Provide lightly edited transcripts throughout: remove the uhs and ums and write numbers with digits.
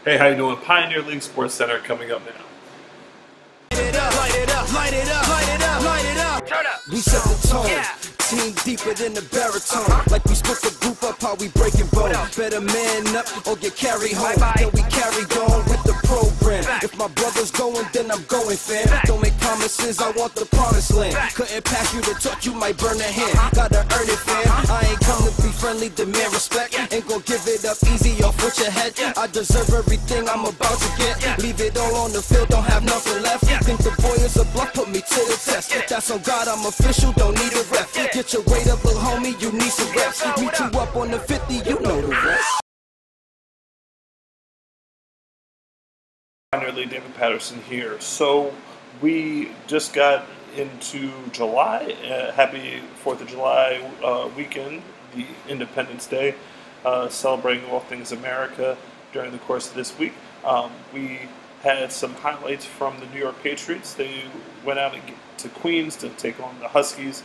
Hey, how you doing? Pioneer League Sports Center coming up now. Light it up, light it up, light it up, light it up, light it up. Turn up. We set the tone. Yeah. Team deeper than the baritone. Like we split the group up, how we breaking bone. Better man up or get carried home. Then we carried on with the program. If my brother's going, then I'm going, fam. Don't make promises, I want the promised land. Couldn't pass you the torch, you might burn a hand. Gotta earn it, fam. I ain't come to be friendly, demand respect. Ain't gon' give it up easy off with your head. I deserve everything I'm about to get. Leave it all on the field, don't have nothing left. Think the boy is a bluff, put me to the test. That's on God, I'm official, don't need a ref. Get your weight up, little homie, you need some reps. Meet you up on the 50, you know the rest. Pioneer League, David Patterson here. So we just got into July. Happy 4th of July weekend, the Independence Day, celebrating all things America during the course of this week. We had some highlights from the New York Patriots. They went out to Queens to take on the Huskies.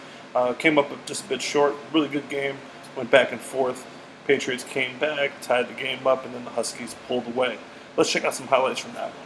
Came up just a bit short. Really good game. Went back and forth. Patriots came back, tied the game up, and then the Huskies pulled away. Let's check out some highlights from that one.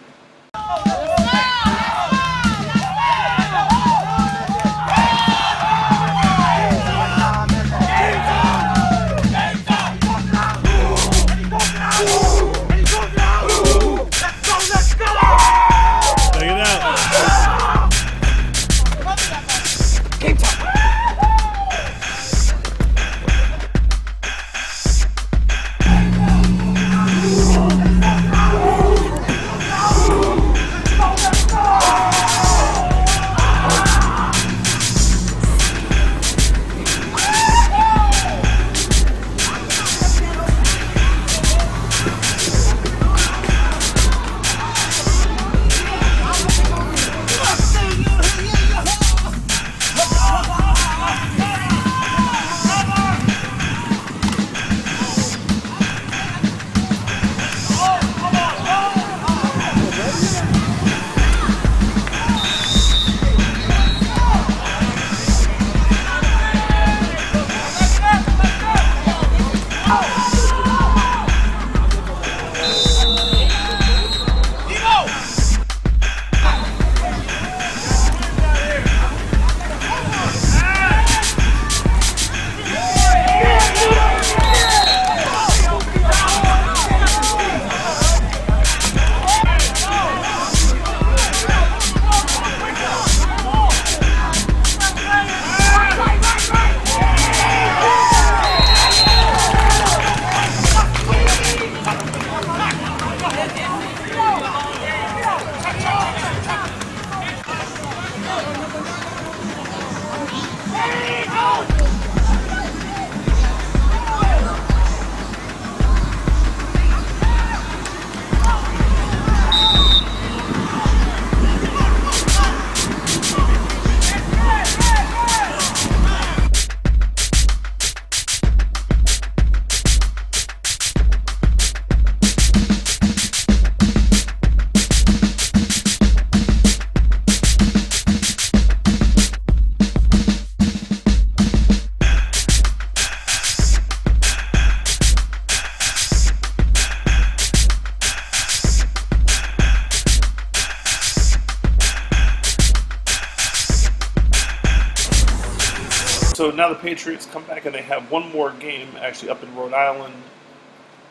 So now the Patriots come back and they have one more game actually up in Rhode Island,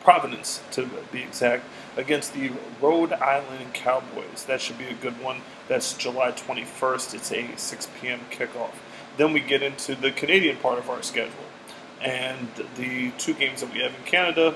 Providence to be exact, against the Rhode Island Cowboys. That should be a good one. That's July 21st. It's a 6 p.m. kickoff. Then we get into the Canadian part of our schedule and the two games that we have in Canada.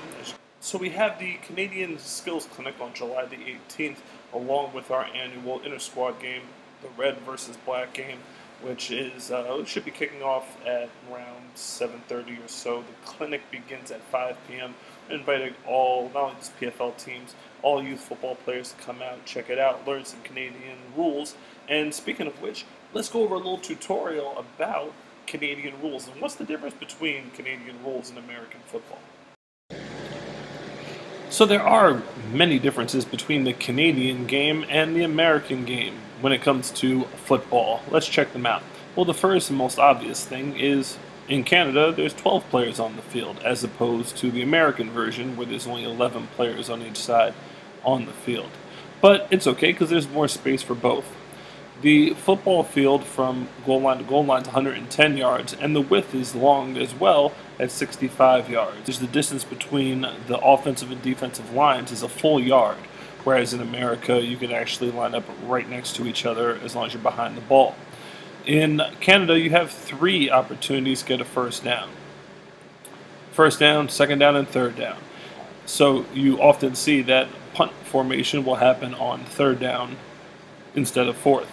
So we have the Canadian Skills Clinic on July the 18th, along with our annual inter-squad game, the red versus black game, which is should be kicking off at around 7:30 or so. The clinic begins at 5 p.m. Inviting all, not only just PFL teams, all youth football players to come out, check it out, learn some Canadian rules. And speaking of which, let's go over a little tutorial about Canadian rules and what's the difference between Canadian rules and American football. So there are many differences between the Canadian game and the American game when it comes to football. Let's check them out. Well, the first and most obvious thing is in Canada, there's 12 players on the field, as opposed to the American version, where there's only 11 players on each side. on the field. But it's okay because there's more space for both. The football field from goal line to goal line is 110 yards, and the width is long as well at 65 yards. There's the distance between the offensive and defensive lines is a full yard, whereas in America you can actually line up right next to each other as long as you're behind the ball. In Canada, you have 3 opportunities to get a first down. First down, second down, and third down. So you often see that punt formation will happen on third down instead of fourth.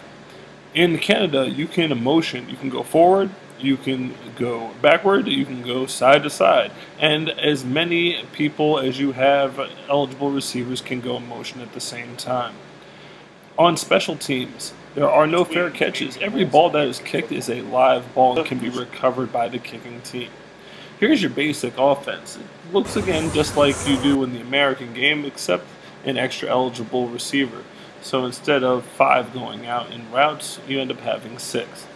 In Canada, you can motion. You can go forward, you can go backward, you can go side to side. And as many people as you have eligible receivers can go in motion at the same time. On special teams, there are no fair catches. Every ball that is kicked is a live ball and can be recovered by the kicking team. Here's your basic offense. It looks again just like you do in the American game, except an extra eligible receiver. So instead of 5 going out in routes, you end up having 6.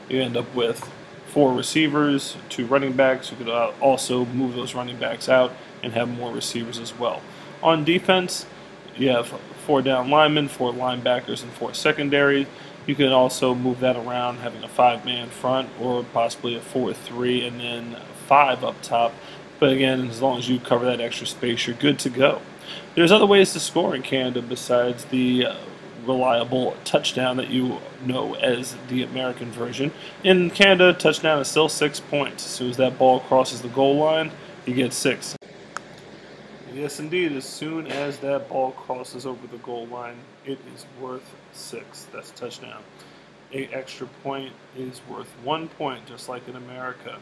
You end up with 4 receivers, 2 running backs. You could also move those running backs out and have more receivers as well. On defense, you have 4 down linemen, 4 linebackers, and 4 secondary. You can also move that around, having a 5-man front or possibly a 4-3 and then 5 up top. But again, as long as you cover that extra space, you're good to go. There's other ways to score in Canada besides the reliable touchdown that you know as the American version. In Canada, touchdown is still 6 points. As soon as that ball crosses the goal line, you get 6. Yes, indeed. As soon as that ball crosses over the goal line, it is worth 6. That's touchdown. An extra point is worth 1 point, just like in America.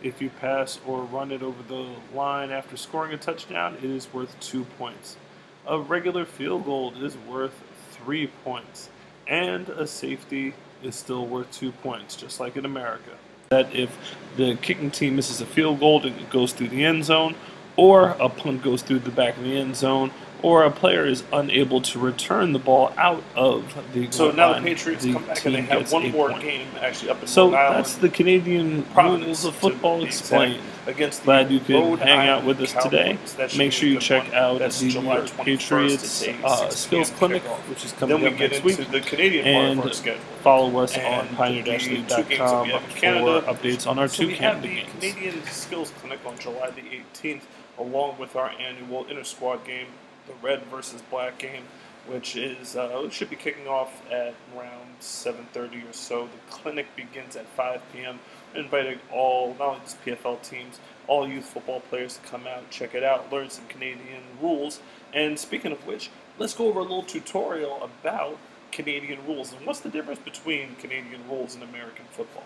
If you pass or run it over the line after scoring a touchdown, it is worth 2 points. A regular field goal is worth 3 points. And a safety is still worth 2 points, just like in America. That if the kicking team misses a field goal and it goes through the end zone, or a punt goes through the back of the end zone, or a player is unable to return the ball out of the goal line. So now the Patriots come back and they have one more game actually up in So Rhode Island. that's the Canadian rules of football explained. Against Glad you could Rhode hang out Island with us Cowboys. today. That should Make be sure a you good check one. out That's the July Patriots 21st at Skills 6 Clinic, p.m. which is Then coming we up get next into week. the Canadian part of our And schedule. follow us And on the 2 games pioneer-league.com that we have in for Canada. updates on our So 2 we have Canada the games. Canadian Skills Clinic on July the 18th, along with our annual inter-squad game, the Red versus Black game, which is should be kicking off at around 7:30 or so. The clinic begins at 5 p.m. Inviting all, not only just PFL teams, all youth football players to come out, check it out, learn some Canadian rules. And speaking of which, let's go over a little tutorial about Canadian rules and what's the difference between Canadian rules and American football.